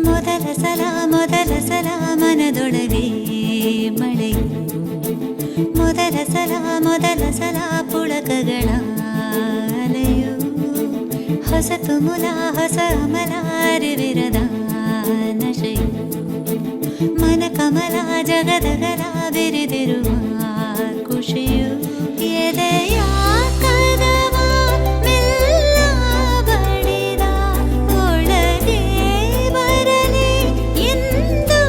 ಮೊದಲ ಸಲ ಮನದೊಳಗೆ ಮಳೆಯು, ಮೊದಲ ಸಲ ಪುಳಕಗಳ ಅಲೆಯು, ಹೊಸತು ಮುಲ ಹೊಸ ಅಮಲ ಅರಿವಿರದ ನಶೆಯು, ಮನ ಕಮಲ ಜಗದಗಲ ಬಿರಿದಿರುವ ಖುಷಿಯು, ಎದೆಯ ಕದವ ಮೆಲ್ಲ ಬಡಿದ ಒಳಗೆ ಬರಲಿ ಎಂದು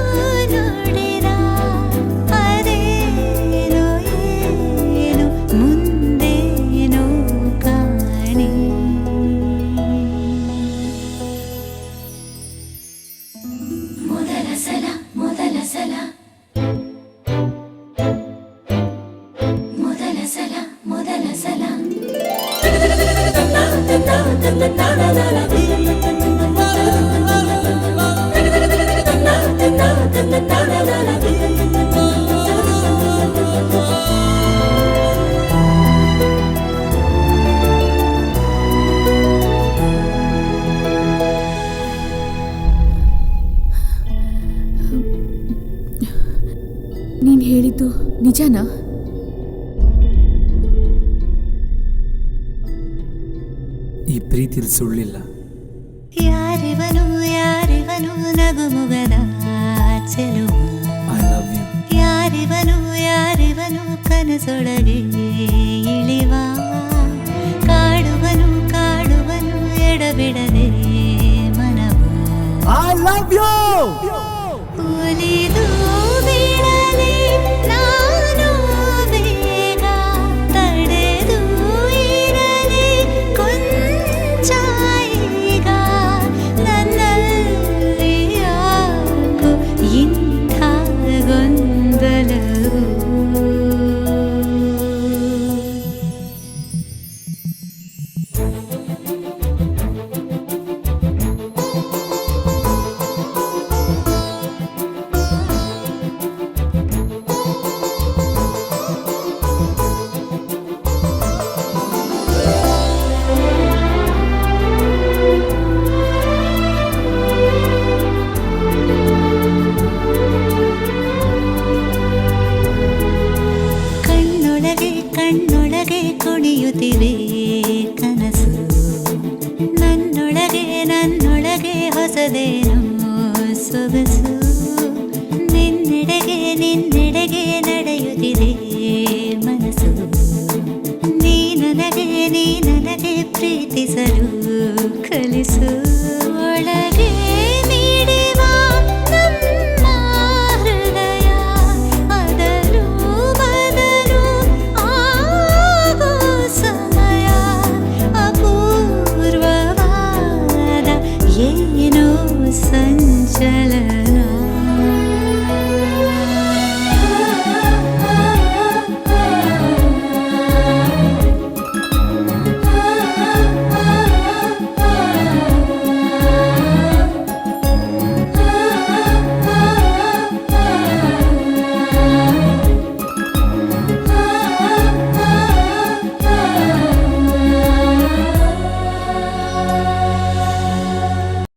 ನುಡಿದ, ಅದೇನು ಏನು ಮುಂದೇನು ಕಾಣಿ. ಮೊದಲ ಸಲ ಮೊದಲ ಸಲ ನೀನ್ ಹೇಳಿದ್ದು ನಿಜನಾ? ಈ ಪ್ರೀತಿಲಿ ಸುಳ್ಳಿಲ್ಲ. ಯಾರಿವನು ನಗುಮುಗದ ಚೆಲುವ, ಐ ಲವ್ ಯು. ಯಾರಿವನು ಕನಸೊಳಗೆ ಇಳಿವ, ಕಾಡುವನು ಎಡಬಿಡದೆ ಮನವ, ಐ ಲವ್ ಯು. ಒಲಿದು ಬಿಡಲಿ ನಾನು ಬೇಗ, ತಡೆದು ಇರಲಿ ಕೊಂಚ ಈಗ, ನನ್ನಲ್ಲಿ ಯಾಕೋ ಇಂಥ ಗೊಂದಲವು. ಕಣ್ಣೊಳಗೆ ಕುಣಿಯುತ್ತಿವೆ ಕನಸು, ನನ್ನೊಳಗೆ ಹೊಸದೇನು ಸೊಗಸು, ನಿನ್ನೆಡೆಗೆ ನಡೆಯುತ್ತಿದೆ ಮನಸ್ಸು, ನೀ ನನಗೆ ಪ್ರೀತಿಸಲು ಕಲಿಸು.